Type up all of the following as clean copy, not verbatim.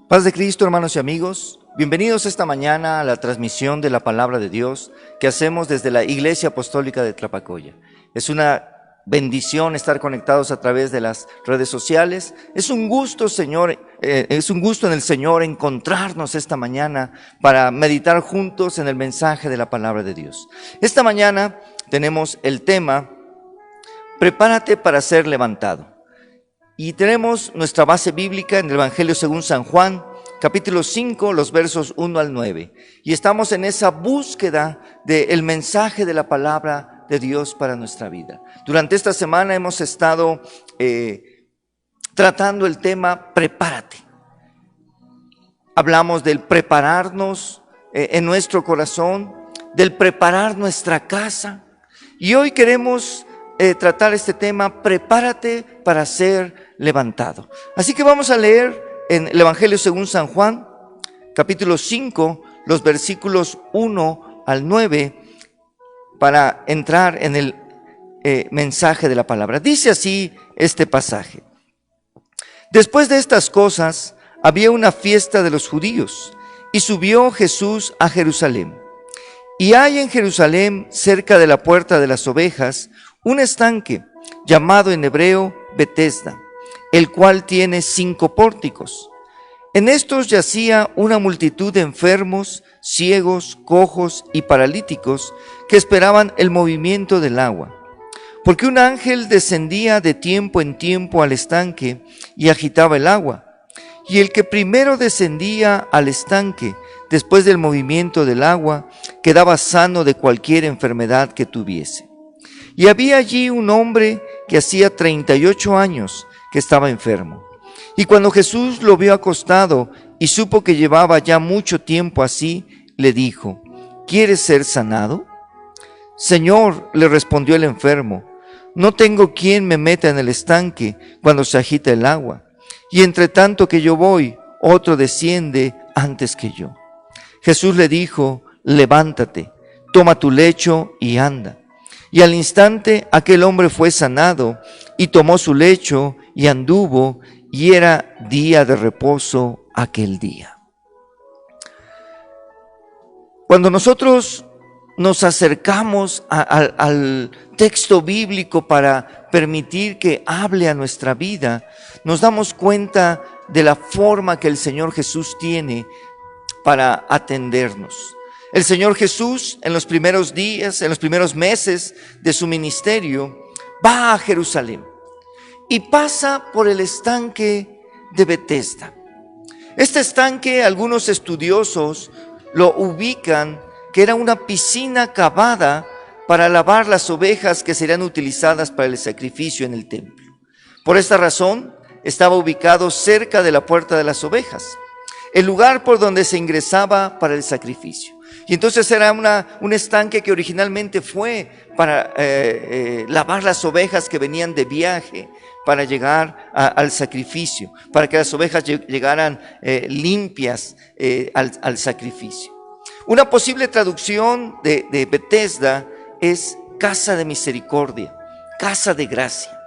Paz de Cristo, hermanos y amigos. Bienvenidos esta mañana a la transmisión de la Palabra de Dios que hacemos desde la Iglesia Apostólica de Tlapacoya. Es una bendición estar conectados a través de las redes sociales. Es un gusto, es un gusto en el Señor encontrarnos esta mañana para meditar juntos en el mensaje de la Palabra de Dios. Esta mañana tenemos el tema: prepárate para ser levantado. Y tenemos nuestra base bíblica en el Evangelio según San Juan, capítulo 5, los versos 1 al 9. Y estamos en esa búsqueda del mensaje de la palabra de Dios para nuestra vida. Durante esta semana hemos estado tratando el tema prepárate. Hablamos del prepararnos en nuestro corazón, del preparar nuestra casa. Y hoy queremos tratar este tema: prepárate para ser levantado. Así que vamos a leer en el Evangelio según San Juan, capítulo 5, los versículos 1 al 9, para entrar en el mensaje de la palabra. Dice así este pasaje: Después de estas cosas, había una fiesta de los judíos, y subió Jesús a Jerusalén. Y hay en Jerusalén, cerca de la puerta de las ovejas, un estanque llamado en hebreo Betesda, el cual tiene 5 pórticos. En estos yacía una multitud de enfermos, ciegos, cojos y paralíticos que esperaban el movimiento del agua. Porque un ángel descendía de tiempo en tiempo al estanque y agitaba el agua. Y el que primero descendía al estanque, después del movimiento del agua, quedaba sano de cualquier enfermedad que tuviese. Y había allí un hombre que hacía 38 años que estaba enfermo. Y cuando Jesús lo vio acostado y supo que llevaba ya mucho tiempo así, le dijo: ¿Quieres ser sanado? Señor, le respondió el enfermo, no tengo quien me meta en el estanque cuando se agita el agua. Y entre tanto que yo voy, otro desciende antes que yo. Jesús le dijo: levántate, toma tu lecho y anda. Y al instante aquel hombre fue sanado y tomó su lecho y anduvo, y era día de reposo aquel día. Cuando nosotros nos acercamos al texto bíblico para permitir que hable a nuestra vida, nos damos cuenta de la forma que el Señor Jesús tiene para atendernos. El Señor Jesús, en los primeros días, en los primeros meses de su ministerio, va a Jerusalén y pasa por el estanque de Betesda. Este estanque, algunos estudiosos lo ubican que era una piscina cavada para lavar las ovejas que serían utilizadas para el sacrificio en el templo. Por esta razón, estaba ubicado cerca de la puerta de las ovejas, el lugar por donde se ingresaba para el sacrificio. Y entonces era un estanque que originalmente fue para lavar las ovejas que venían de viaje para llegar al sacrificio, para que las ovejas llegaran limpias al sacrificio. Una posible traducción de Betesda es casa de misericordia, casa de gracia.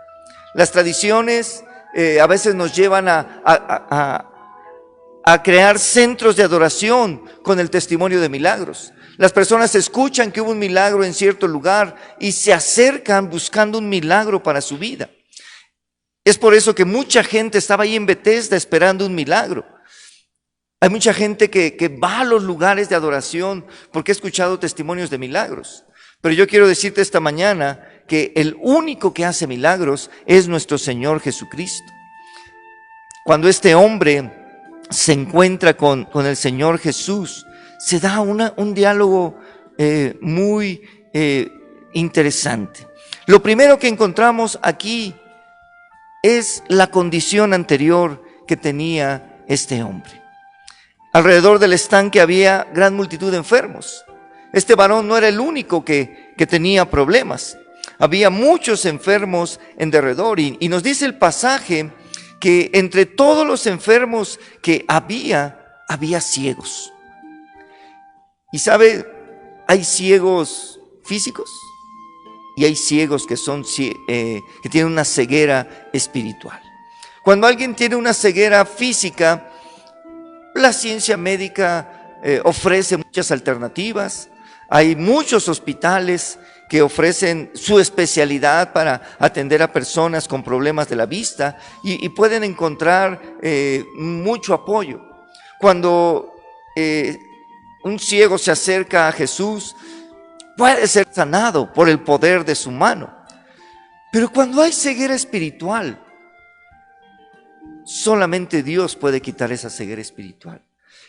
Las tradiciones a veces nos llevan a crear centros de adoración con el testimonio de milagros. Las personas escuchan que hubo un milagro en cierto lugar y se acercan buscando un milagro para su vida. Es por eso que mucha gente estaba ahí en Betesda esperando un milagro. Hay mucha gente que va a los lugares de adoración porque ha escuchado testimonios de milagros. Pero yo quiero decirte esta mañana que el único que hace milagros es nuestro Señor Jesucristo. Cuando este hombre se encuentra con el Señor Jesús, se da un diálogo muy interesante. Lo primero que encontramos aquí es la condición anterior que tenía este hombre. Alrededor del estanque había gran multitud de enfermos. Este varón no era el único que tenía problemas. Había muchos enfermos en derredor, y nos dice el pasaje que entre todos los enfermos que había ciegos. Y sabe, hay ciegos físicos y hay ciegos que tienen una ceguera espiritual. Cuando alguien tiene una ceguera física, La ciencia médica ofrece muchas alternativas. Hay muchos hospitales que ofrecen su especialidad para atender a personas con problemas de la vista y pueden encontrar mucho apoyo. Cuando un ciego se acerca a Jesús, puede ser sanado por el poder de su mano. Pero cuando hay ceguera espiritual, solamente Dios puede quitar esa ceguera espiritual.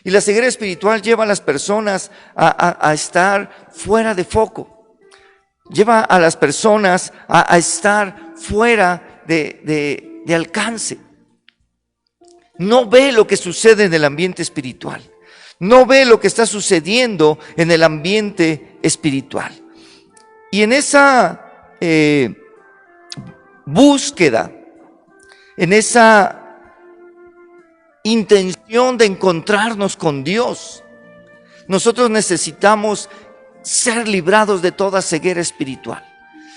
Y la ceguera espiritual lleva a las personas a estar fuera de foco. Lleva a las personas a estar fuera de alcance. No ve lo que sucede en el ambiente espiritual. No ve lo que está sucediendo en el ambiente espiritual. Y en esa búsqueda, en esa intención de encontrarnos con Dios, nosotros necesitamos ser librados de toda ceguera espiritual.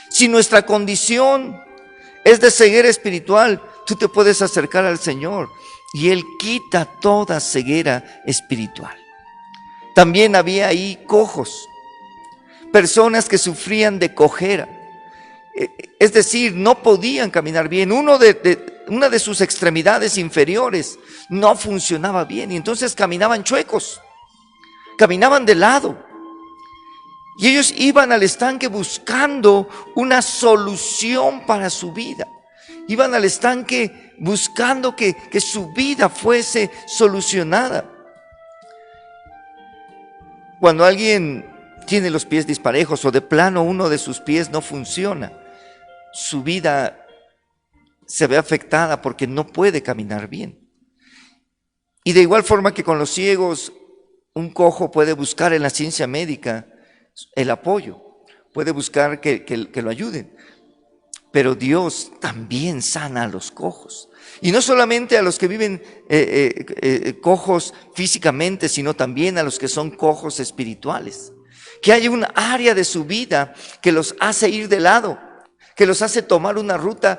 Si nuestra condición es de ceguera espiritual, tú te puedes acercar al Señor y Él quita toda ceguera espiritual. También había ahí cojos, personas que sufrían de cojera, es decir, no podían caminar bien. Una de sus extremidades inferiores no funcionaba bien y entonces caminaban chuecos, caminaban de lado. Y ellos iban al estanque buscando una solución para su vida. Iban al estanque buscando que su vida fuese solucionada. Cuando alguien tiene los pies disparejos o de plano uno de sus pies no funciona, su vida se ve afectada porque no puede caminar bien. Y de igual forma que con los ciegos, un cojo puede buscar en la ciencia médica el apoyo, puede buscar que lo ayuden. Pero Dios también sana a los cojos. Y no solamente a los que viven cojos físicamente, sino también a los que son cojos espirituales. Que hay un área de su vida que los hace ir de lado, que los hace tomar una ruta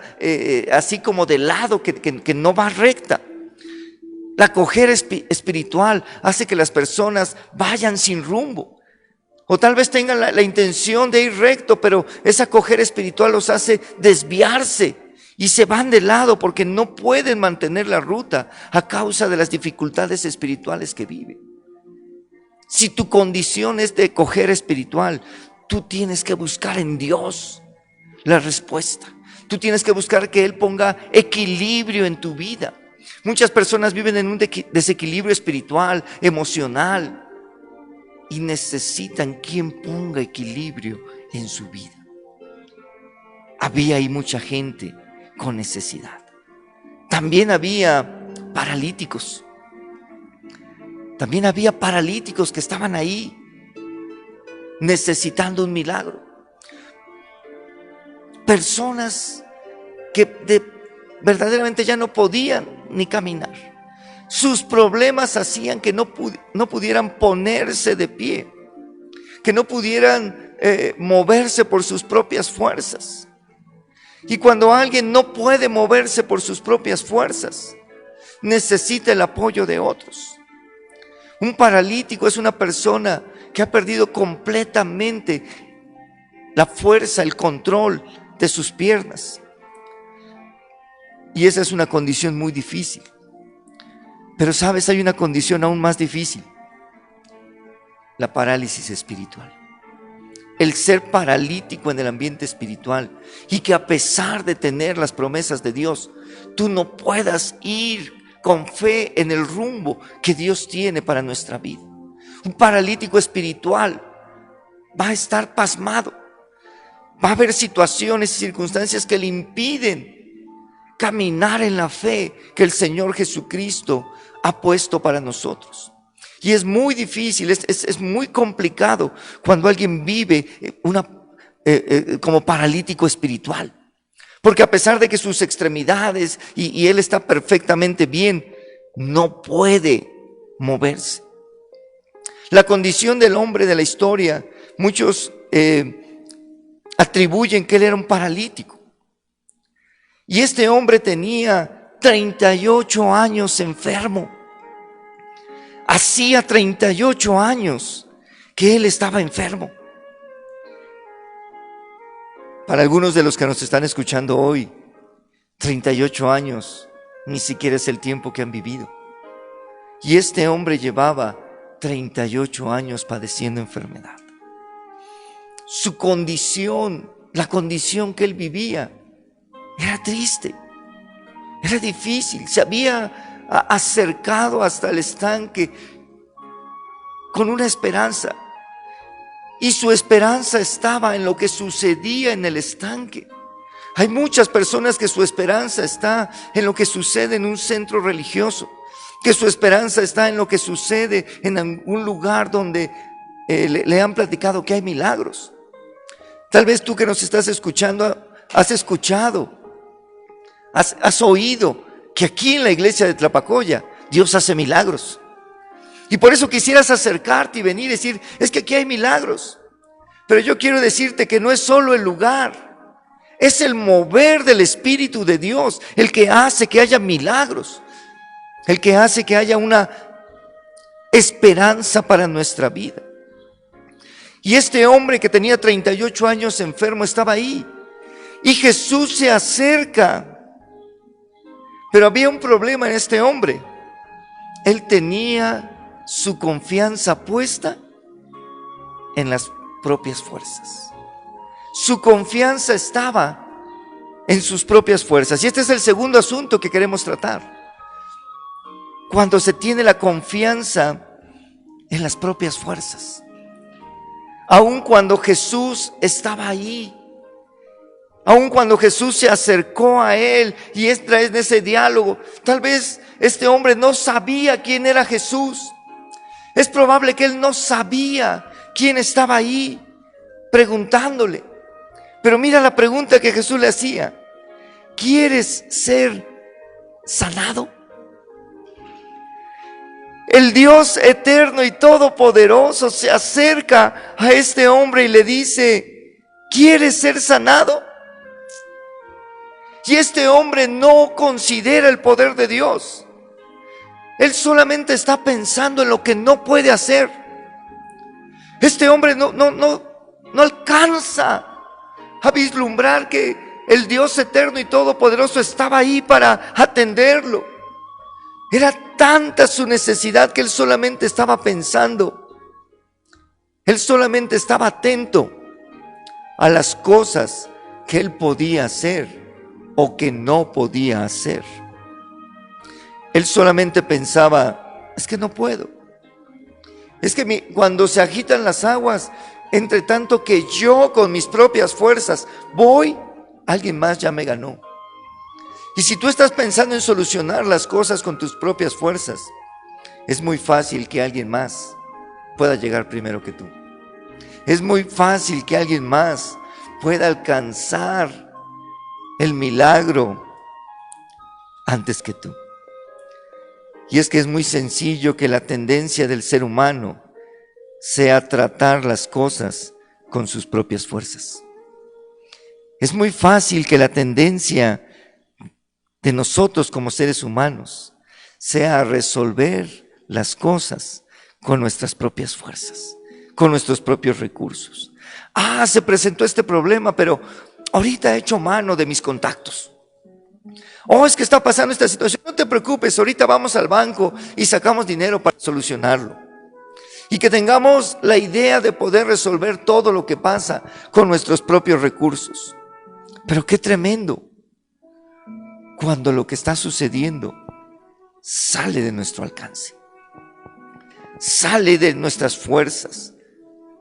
así como de lado, que no va recta. La cojera espiritual hace que las personas vayan sin rumbo. O tal vez tengan la intención de ir recto, pero esa cojera espiritual los hace desviarse y se van de lado porque no pueden mantener la ruta a causa de las dificultades espirituales que viven. Si tu condición es de cojera espiritual, tú tienes que buscar en Dios la respuesta. Tú tienes que buscar que Él ponga equilibrio en tu vida. Muchas personas viven en un desequilibrio espiritual, emocional, y necesitan quien ponga equilibrio en su vida. Había ahí mucha gente con necesidad. También había paralíticos. También había paralíticos que estaban ahí necesitando un milagro. Personas que verdaderamente ya no podían ni caminar. Sus problemas hacían que no pudieran ponerse de pie, que no pudieran moverse por sus propias fuerzas. Y cuando alguien no puede moverse por sus propias fuerzas, necesita el apoyo de otros. Un paralítico es una persona que ha perdido completamente la fuerza, el control de sus piernas. Y esa es una condición muy difícil. Pero sabes, hay una condición aún más difícil: la parálisis espiritual. El ser paralítico en el ambiente espiritual y que a pesar de tener las promesas de Dios, tú no puedas ir con fe en el rumbo que Dios tiene para nuestra vida. Un paralítico espiritual va a estar pasmado. Va a haber situaciones y circunstancias que le impiden caminar en la fe que el Señor Jesucristo ha puesto para nosotros. Y es muy difícil, es muy complicado cuando alguien vive como paralítico espiritual. Porque a pesar de que sus extremidades y él está perfectamente bien, no puede moverse. La condición del hombre de la historia, muchos atribuyen que él era un paralítico. Y este hombre tenía 38 años enfermo. Hacía 38 años que él estaba enfermo. Para algunos de los que nos están escuchando hoy, 38 años ni siquiera es el tiempo que han vivido. Y este hombre llevaba 38 años padeciendo enfermedad. Su condición, la condición que él vivía, era triste, era difícil. Se había acercado hasta el estanque con una esperanza, y su esperanza estaba en lo que sucedía en el estanque. Hay muchas personas que su esperanza está en lo que sucede en un centro religioso, que su esperanza está en lo que sucede en un lugar donde le han platicado que hay milagros. Tal vez tú que nos estás escuchando, has escuchado, has oído que aquí en la iglesia de Tlapacoya Dios hace milagros. Y por eso quisieras acercarte y venir y decir, es que aquí hay milagros. Pero yo quiero decirte que no es solo el lugar, es el mover del Espíritu de Dios el que hace que haya milagros, el que hace que haya una esperanza para nuestra vida. Y este hombre que tenía 38 años enfermo estaba ahí, y Jesús se acerca. Pero había un problema en este hombre. Él tenía su confianza puesta en las propias fuerzas. Su confianza estaba en sus propias fuerzas. Y este es el segundo asunto que queremos tratar. Cuando se tiene la confianza en las propias fuerzas. Aun cuando Jesús estaba ahí, aun cuando Jesús se acercó a él y entra en ese diálogo, tal vez este hombre no sabía quién era Jesús. Es probable que él no sabía quién estaba ahí preguntándole. Pero mira la pregunta que Jesús le hacía: ¿quieres ser sanado? El Dios eterno y todopoderoso se acerca a este hombre y le dice: ¿quieres ser sanado? Y este hombre no considera el poder de Dios. Él solamente está pensando en lo que no puede hacer. Este hombre no alcanza a vislumbrar que el Dios eterno y todopoderoso estaba ahí para atenderlo. Era tanta su necesidad que él solamente estaba pensando. Él solamente estaba atento a las cosas que él podía hacer o que no podía hacer. Él solamente pensaba: es que no puedo. Es que cuando se agitan las aguas, entre tanto que yo con mis propias fuerzas voy, alguien más ya me ganó. Y si tú estás pensando en solucionar las cosas con tus propias fuerzas, es muy fácil que alguien más pueda llegar primero que tú. Es muy fácil que alguien más pueda alcanzar el milagro antes que tú. Y es que es muy sencillo que la tendencia del ser humano sea tratar las cosas con sus propias fuerzas. Es muy fácil que la tendencia de nosotros como seres humanos sea resolver las cosas con nuestras propias fuerzas, con nuestros propios recursos. Se presentó este problema, pero ahorita he hecho mano de mis contactos. Es que está pasando esta situación. No te preocupes, ahorita vamos al banco y sacamos dinero para solucionarlo. Y que tengamos la idea de poder resolver todo lo que pasa con nuestros propios recursos. Pero qué tremendo cuando lo que está sucediendo sale de nuestro alcance, sale de nuestras fuerzas.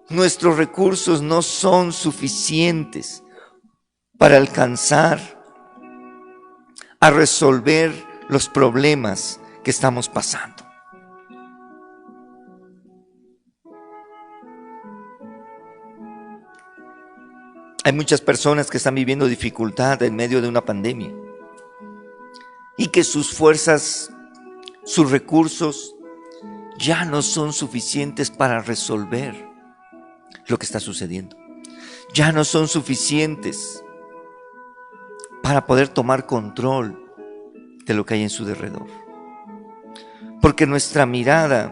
Nuestros recursos no son suficientes para alcanzar a resolver los problemas que estamos pasando. Hay muchas personas que están viviendo dificultad en medio de una pandemia y que sus fuerzas, sus recursos ya no son suficientes para resolver lo que está sucediendo. Ya no son suficientes para poder tomar control de lo que hay en su derredor. Porque nuestra mirada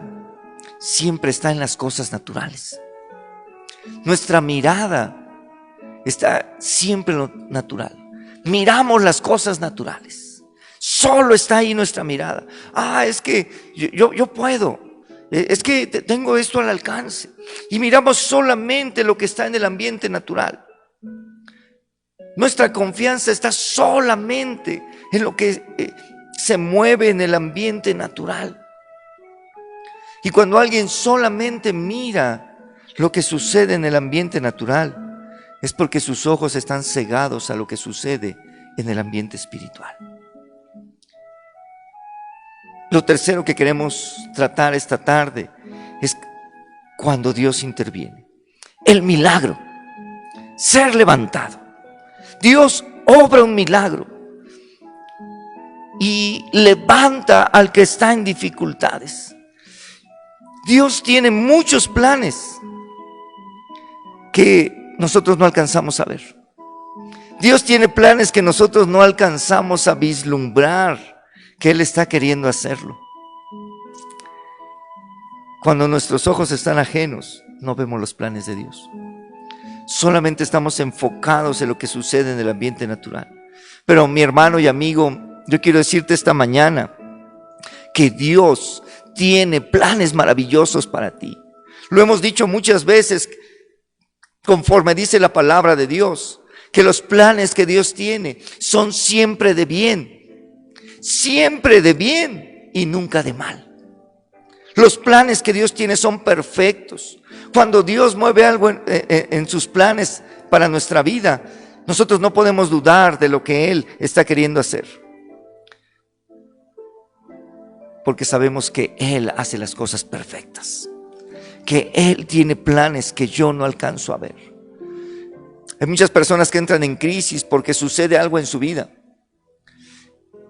siempre está en las cosas naturales. Nuestra mirada está siempre en lo natural. Miramos las cosas naturales. Solo está ahí nuestra mirada. Es que yo puedo. Es que tengo esto al alcance. Y miramos solamente lo que está en el ambiente natural. Nuestra confianza está solamente en lo que se mueve en el ambiente natural. Y cuando alguien solamente mira lo que sucede en el ambiente natural, es porque sus ojos están cegados a lo que sucede en el ambiente espiritual. Lo tercero que queremos tratar esta tarde es cuando Dios interviene. El milagro, ser levantado. Dios obra un milagro y levanta al que está en dificultades. Dios tiene muchos planes que nosotros no alcanzamos a ver. Dios tiene planes que nosotros no alcanzamos a vislumbrar que Él está queriendo hacerlo. Cuando nuestros ojos están ajenos, no vemos los planes de Dios. Solamente estamos enfocados en lo que sucede en el ambiente natural. Pero mi hermano y amigo, yo quiero decirte esta mañana que Dios tiene planes maravillosos para ti. Lo hemos dicho muchas veces, conforme dice la palabra de Dios, que los planes que Dios tiene son siempre de bien y nunca de mal. Los planes que Dios tiene son perfectos. Cuando Dios mueve algo en sus planes para nuestra vida, nosotros no podemos dudar de lo que Él está queriendo hacer, porque sabemos que Él hace las cosas perfectas, que Él tiene planes que yo no alcanzo a ver. Hay muchas personas que entran en crisis porque sucede algo en su vida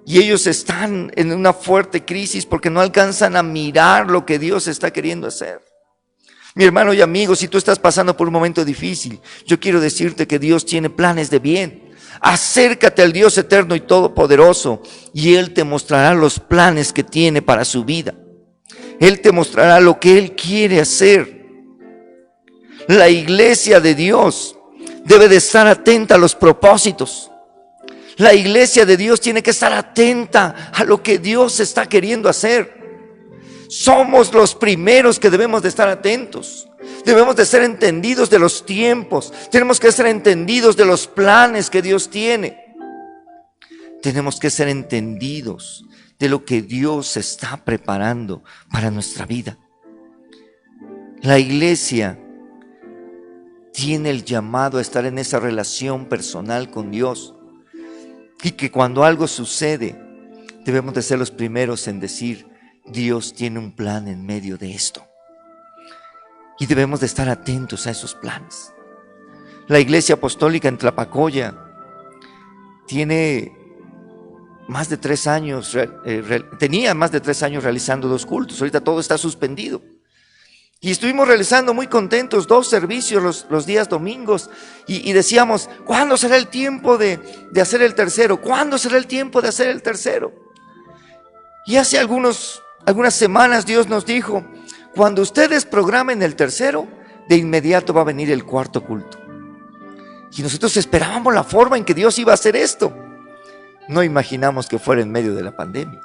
y ellos están en una fuerte crisis porque no alcanzan a mirar lo que Dios está queriendo hacer. Mi hermano y amigo, si tú estás pasando por un momento difícil, yo quiero decirte que Dios tiene planes de bien. Acércate al Dios eterno y todopoderoso y Él te mostrará los planes que tiene para su vida. Él te mostrará lo que Él quiere hacer. La iglesia de Dios debe de estar atenta a los propósitos. La iglesia de Dios tiene que estar atenta a lo que Dios está queriendo hacer. Somos los primeros que debemos de estar atentos. Debemos de ser entendidos de los tiempos. Tenemos que ser entendidos de los planes que Dios tiene. Tenemos que ser entendidos de lo que Dios está preparando para nuestra vida. La iglesia tiene el llamado a estar en esa relación personal con Dios. Y que cuando algo sucede, debemos de ser los primeros en decir: Dios tiene un plan en medio de esto. Y debemos de estar atentos a esos planes. La iglesia apostólica en Tlapacoya tiene más de 3 años, tenía más de 3 años realizando 2 cultos. Ahorita todo está suspendido. Y estuvimos realizando muy contentos 2 servicios los días domingos. Y decíamos: ¿cuándo será el tiempo de hacer el tercero? ¿Cuándo será el tiempo de hacer el tercero? Y hace algunas semanas Dios nos dijo: cuando ustedes programen el tercero, de inmediato va a venir el 4º culto. Y nosotros esperábamos la forma en que Dios iba a hacer esto. No imaginamos que fuera en medio de la pandemia.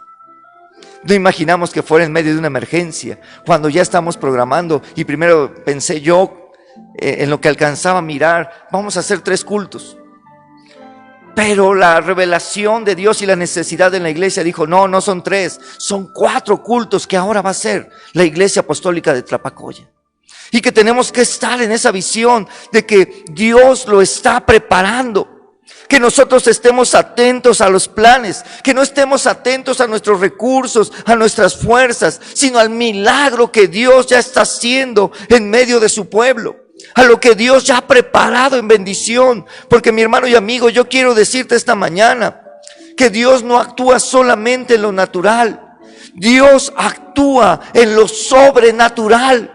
No imaginamos que fuera en medio de una emergencia. Cuando ya estamos programando, y primero pensé yo en lo que alcanzaba a mirar, vamos a hacer 3 cultos. Pero la revelación de Dios y la necesidad de la iglesia dijo: no son 3, son 4 cultos que ahora va a ser la iglesia apostólica de Tlapacoya. Y que tenemos que estar en esa visión de que Dios lo está preparando. Que nosotros estemos atentos a los planes, que no estemos atentos a nuestros recursos, a nuestras fuerzas, sino al milagro que Dios ya está haciendo en medio de su pueblo. A lo que Dios ya ha preparado en bendición. Porque mi hermano y amigo, yo quiero decirte esta mañana que Dios no actúa solamente en lo natural. Dios actúa en lo sobrenatural.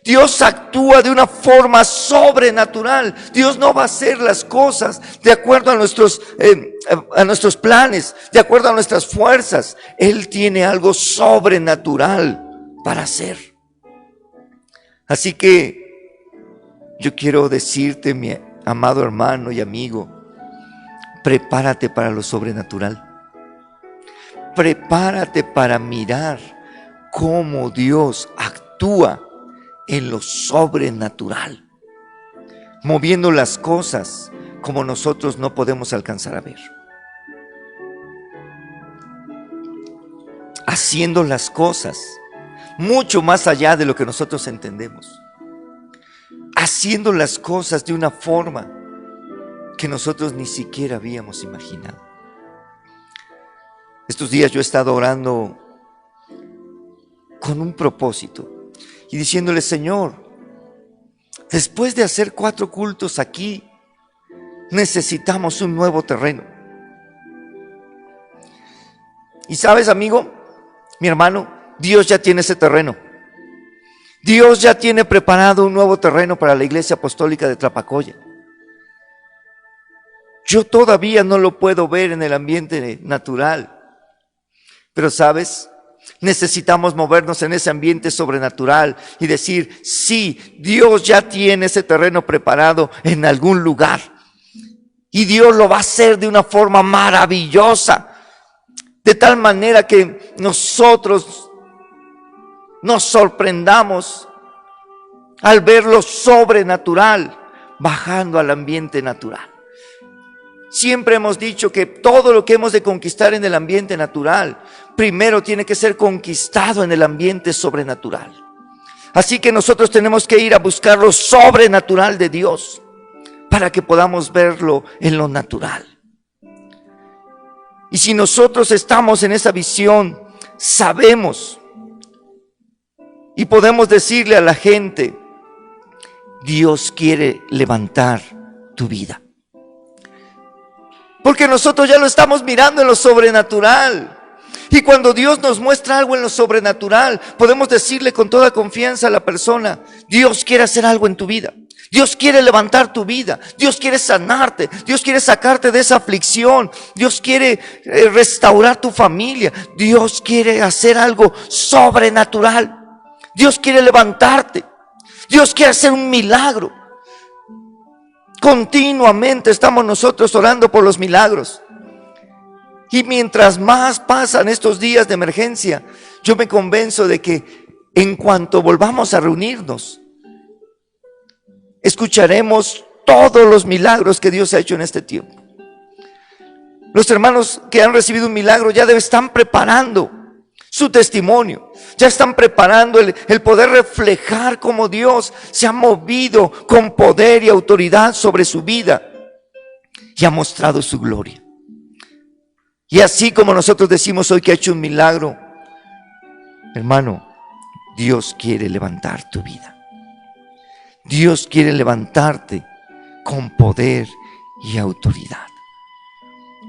Dios actúa de una forma sobrenatural. Dios no va a hacer las cosas de acuerdo a nuestros planes, de acuerdo a nuestras fuerzas. Él tiene algo sobrenatural para hacer. Así que yo quiero decirte, mi amado hermano y amigo, prepárate para lo sobrenatural. Prepárate para mirar cómo Dios actúa en lo sobrenatural, moviendo las cosas como nosotros no podemos alcanzar a ver, haciendo las cosas mucho más allá de lo que nosotros entendemos, haciendo las cosas de una forma que nosotros ni siquiera habíamos imaginado. Estos días yo he estado orando con un propósito y diciéndole: Señor, después de hacer 4 cultos aquí, necesitamos un nuevo terreno. Y sabes, amigo, mi hermano, Dios ya tiene ese terreno. Dios ya tiene preparado un nuevo terreno para la Iglesia Apostólica de Tlapacoya. Yo todavía no lo puedo ver en el ambiente natural, pero sabes, necesitamos movernos en ese ambiente sobrenatural y decir: sí, Dios ya tiene ese terreno preparado en algún lugar y Dios lo va a hacer de una forma maravillosa, de tal manera que nosotros nos sorprendamos al ver lo sobrenatural bajando al ambiente natural. Siempre hemos dicho que todo lo que hemos de conquistar en el ambiente natural, primero tiene que ser conquistado en el ambiente sobrenatural. Así que nosotros tenemos que ir a buscar lo sobrenatural de Dios para que podamos verlo en lo natural. Y si nosotros estamos en esa visión, sabemos y podemos decirle a la gente: Dios quiere levantar tu vida. Porque nosotros ya lo estamos mirando en lo sobrenatural. Y cuando Dios nos muestra algo en lo sobrenatural, podemos decirle con toda confianza a la persona: Dios quiere hacer algo en tu vida. Dios quiere levantar tu vida. Dios quiere sanarte. Dios quiere sacarte de esa aflicción. Dios quiere restaurar tu familia. Dios quiere hacer algo sobrenatural. Dios quiere levantarte. Dios quiere hacer un milagro. Continuamente estamos nosotros orando por los milagros. Y mientras más pasan estos días de emergencia, yo me convenzo de que en cuanto volvamos a reunirnos, escucharemos todos los milagros que Dios ha hecho en este tiempo. Los hermanos que han recibido un milagro ya están preparando su testimonio. Ya están preparando el poder reflejar cómo Dios se ha movido con poder y autoridad sobre su vida y ha mostrado su gloria. Y así como nosotros decimos hoy que ha hecho un milagro, hermano, Dios quiere levantar tu vida. Dios quiere levantarte con poder y autoridad.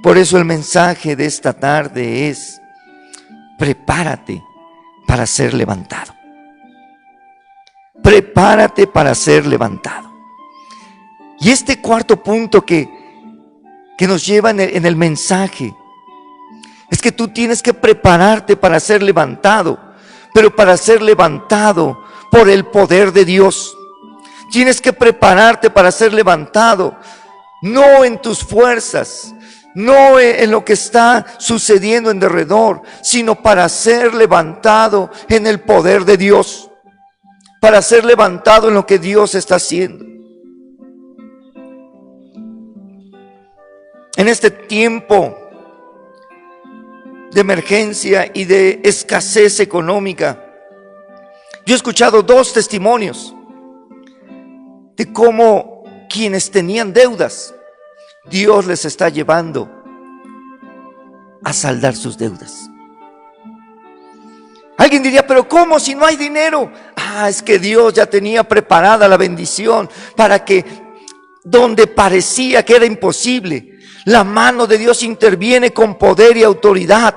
Por eso el mensaje de esta tarde es: prepárate para ser levantado. Prepárate para ser levantado. Y este cuarto punto que nos lleva en el mensaje es que tú tienes que prepararte para ser levantado, pero para ser levantado por el poder de Dios. Tienes que prepararte para ser levantado, no en tus fuerzas, no en lo que está sucediendo en derredor, sino para ser levantado en el poder de Dios, para ser levantado en lo que Dios está haciendo. En este tiempo de emergencia y de escasez económica, yo he escuchado 2 testimonios de cómo quienes tenían deudas, Dios les está llevando a saldar sus deudas. Alguien diría: pero ¿cómo si no hay dinero? Es que Dios ya tenía preparada la bendición para que donde parecía que era imposible, la mano de Dios interviene con poder y autoridad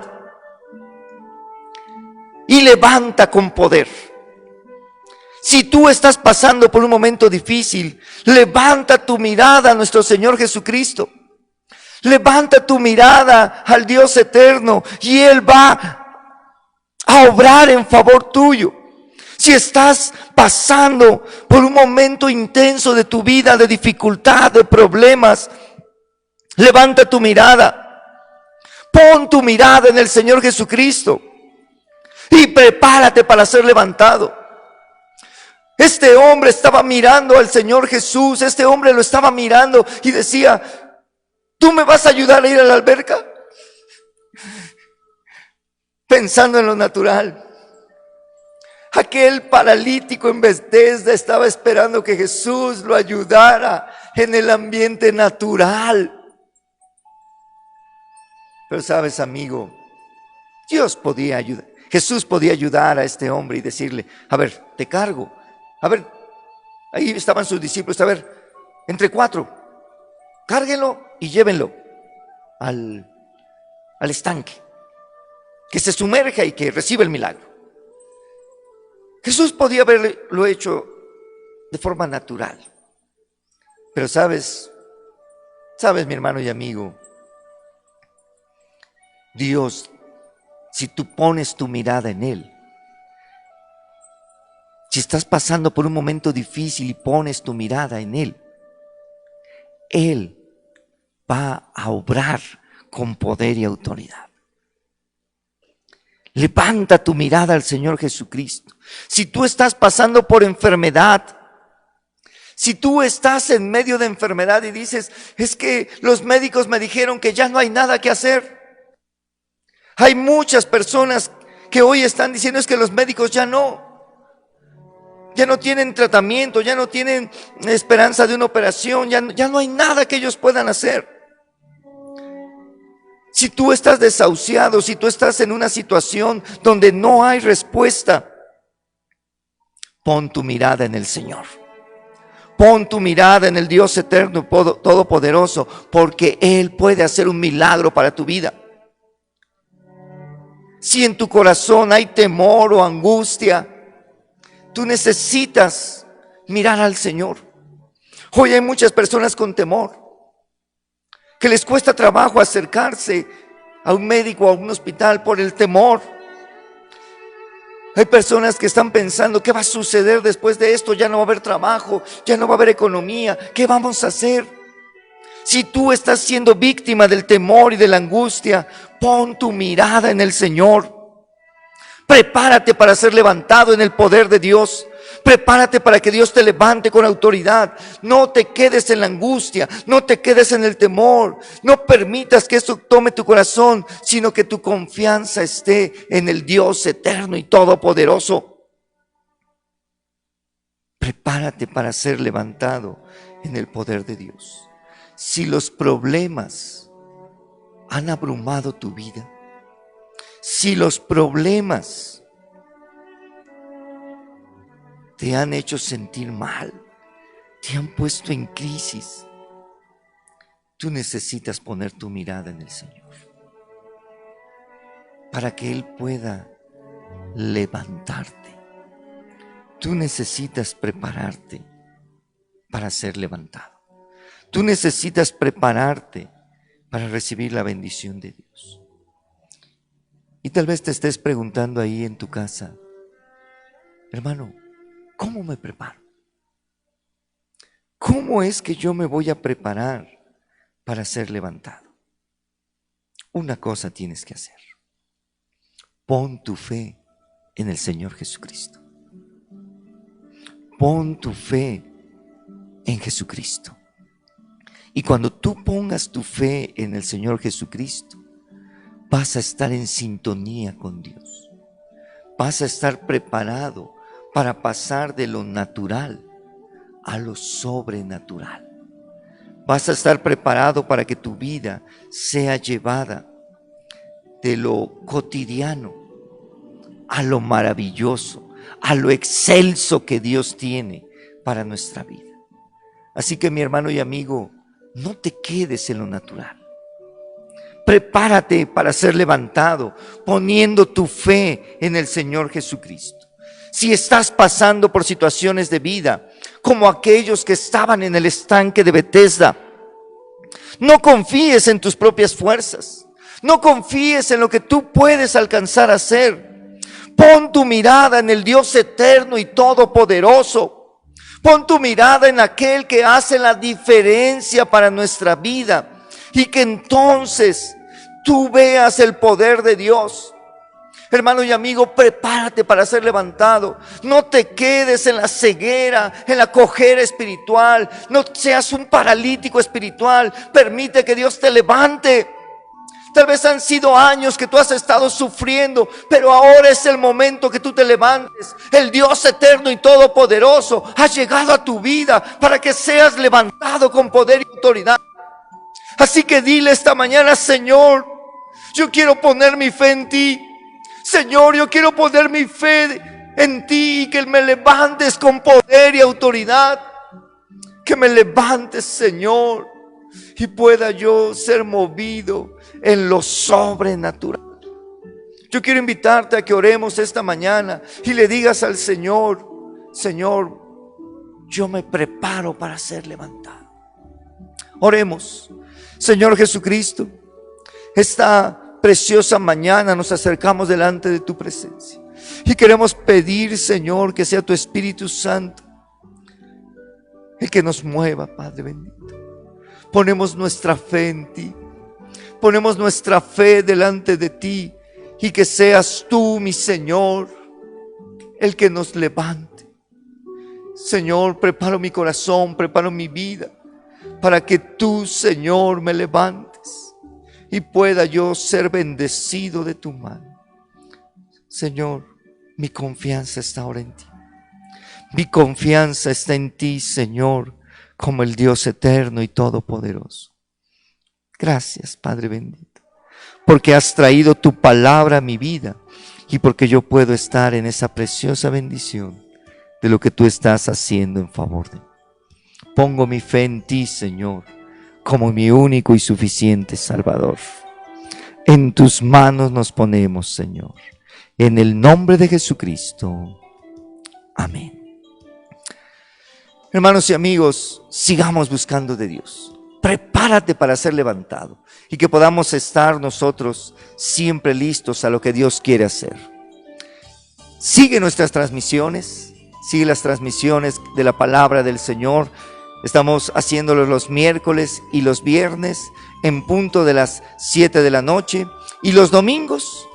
y levanta con poder. Si tú estás pasando por un momento difícil, levanta tu mirada a nuestro Señor Jesucristo. Levanta tu mirada al Dios eterno y Él va a obrar en favor tuyo. Si estás pasando por un momento intenso de tu vida, de dificultad, de problemas, levanta tu mirada. Pon tu mirada en el Señor Jesucristo y prepárate para ser levantado. Este hombre estaba mirando al Señor Jesús, este hombre lo estaba mirando y decía: ¿tú me vas a ayudar a ir a la alberca? Pensando en lo natural. Aquel paralítico en Bethesda estaba esperando que Jesús lo ayudara en el ambiente natural. Pero sabes, amigo, Jesús podía ayudar a este hombre y decirle: a ver, te cargo. A ver, ahí estaban sus discípulos, a ver, entre 4, cárguenlo y llévenlo al estanque, que se sumerja y que reciba el milagro. Jesús podía haberlo hecho de forma natural. Pero sabes, mi hermano y amigo, Dios, si tú pones tu mirada en Él, si estás pasando por un momento difícil y pones tu mirada en Él, Él va a obrar con poder y autoridad. Levanta tu mirada al Señor Jesucristo. Si tú estás pasando por enfermedad, si tú estás en medio de enfermedad y dices: es que los médicos me dijeron que ya no hay nada que hacer. Hay muchas personas que hoy están diciendo: es que los médicos ya no tienen tratamiento, ya no tienen esperanza de una operación, ya no hay nada que ellos puedan hacer. Si tú estás desahuciado, si tú estás en una situación donde no hay respuesta, pon tu mirada en el Señor. Pon tu mirada en el Dios eterno, todopoderoso, porque Él puede hacer un milagro para tu vida. Si en tu corazón hay temor o angustia, tú necesitas mirar al Señor. Hoy hay muchas personas con temor, que les cuesta trabajo acercarse a un médico o a un hospital por el temor. Hay personas que están pensando: ¿qué va a suceder después de esto? Ya no va a haber trabajo, ya no va a haber economía, ¿qué vamos a hacer? Si tú estás siendo víctima del temor y de la angustia, pon tu mirada en el Señor. Prepárate para ser levantado en el poder de Dios. Prepárate para que Dios te levante con autoridad. No te quedes en la angustia, no te quedes en el temor. No permitas que eso tome tu corazón, sino que tu confianza esté en el Dios eterno y todopoderoso. Prepárate para ser levantado en el poder de Dios. Si los problemas han abrumado tu vida, si los problemas te han hecho sentir mal, te han puesto en crisis, tú necesitas poner tu mirada en el Señor para que Él pueda levantarte. Tú necesitas prepararte para ser levantado. Tú necesitas prepararte para recibir la bendición de Dios. Y tal vez te estés preguntando ahí en tu casa: hermano, ¿cómo me preparo? ¿Cómo es que yo me voy a preparar para ser levantado? Una cosa tienes que hacer: pon tu fe en el Señor Jesucristo. Pon tu fe en Jesucristo. Y cuando tú pongas tu fe en el Señor Jesucristo, vas a estar en sintonía con Dios. Vas a estar preparado para pasar de lo natural a lo sobrenatural. Vas a estar preparado para que tu vida sea llevada de lo cotidiano a lo maravilloso, a lo excelso que Dios tiene para nuestra vida. Así que, mi hermano y amigo, no te quedes en lo natural. Prepárate para ser levantado poniendo tu fe en el Señor Jesucristo. Si estás pasando por situaciones de vida como aquellos que estaban en el estanque de Bethesda, no confíes en tus propias fuerzas. No confíes en lo que tú puedes alcanzar a hacer. Pon tu mirada en el Dios eterno y todopoderoso. Pon tu mirada en aquel que hace la diferencia para nuestra vida, y que entonces tú veas el poder de Dios. Hermano y amigo, prepárate para ser levantado. No te quedes en la ceguera, en la cojera espiritual. No seas un paralítico espiritual. Permite que Dios te levante. Tal vez han sido años que tú has estado sufriendo, pero ahora es el momento que tú te levantes. El Dios eterno y todopoderoso ha llegado a tu vida para que seas levantado con poder y autoridad. Así que dile esta mañana: Señor, yo quiero poner mi fe en ti. Señor, yo quiero poner mi fe en ti, y que me levantes con poder y autoridad. Que me levantes, Señor, y pueda yo ser movido en lo sobrenatural. Yo quiero invitarte a que oremos esta mañana y le digas al Señor: Señor, yo me preparo para ser levantado. Oremos. Señor Jesucristo, esta preciosa mañana nos acercamos delante de tu presencia y queremos pedir, Señor, que sea tu Espíritu Santo el que nos mueva, Padre bendito. Ponemos nuestra fe en ti, ponemos nuestra fe delante de ti, y que seas tú, mi Señor, el que nos levante. Señor, preparo mi corazón, preparo mi vida para que tú, Señor, me levantes y pueda yo ser bendecido de tu mano. Señor, mi confianza está ahora en ti. Mi confianza está en ti, Señor, como el Dios eterno y todopoderoso. Gracias, Padre bendito, porque has traído tu palabra a mi vida y porque yo puedo estar en esa preciosa bendición de lo que tú estás haciendo en favor de mí. Pongo mi fe en ti, Señor, como mi único y suficiente Salvador. En tus manos nos ponemos, Señor, en el nombre de Jesucristo. Amén. Hermanos y amigos, sigamos buscando de Dios. Prepárate para ser levantado y que podamos estar nosotros siempre listos a lo que Dios quiere hacer. Sigue nuestras transmisiones, sigue las transmisiones de la palabra del Señor. Estamos haciéndolos los miércoles y los viernes en punto de las 7 de la noche, y los domingos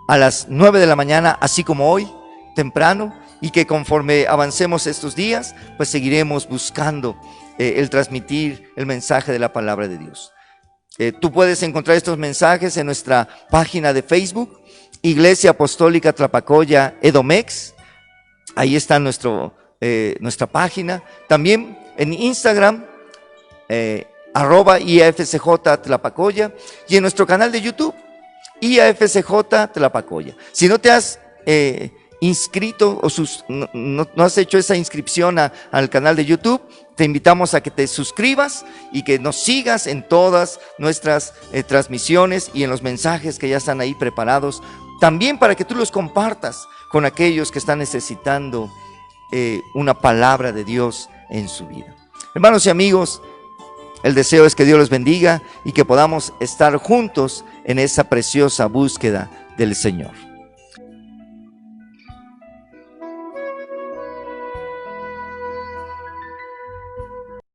a las 9 de la mañana, así como hoy, temprano, y que conforme avancemos estos días, pues seguiremos buscando el transmitir el mensaje de la palabra de Dios. Tú puedes encontrar estos mensajes en nuestra página de Facebook, Iglesia Apostólica Tlapacoya Edomex. Ahí está nuestra página. También en Instagram, @IAFCJ Tlapacoya, y en nuestro canal de YouTube, IAFCJ Tlapacoya. Si no te has inscrito o no has hecho esa inscripción al canal de YouTube, te invitamos a que te suscribas y que nos sigas en todas nuestras transmisiones y en los mensajes que ya están ahí preparados, también para que tú los compartas con aquellos que están necesitando una palabra de Dios en su vida. Hermanos y amigos, el deseo es que Dios los bendiga y que podamos estar juntos en esa preciosa búsqueda del Señor.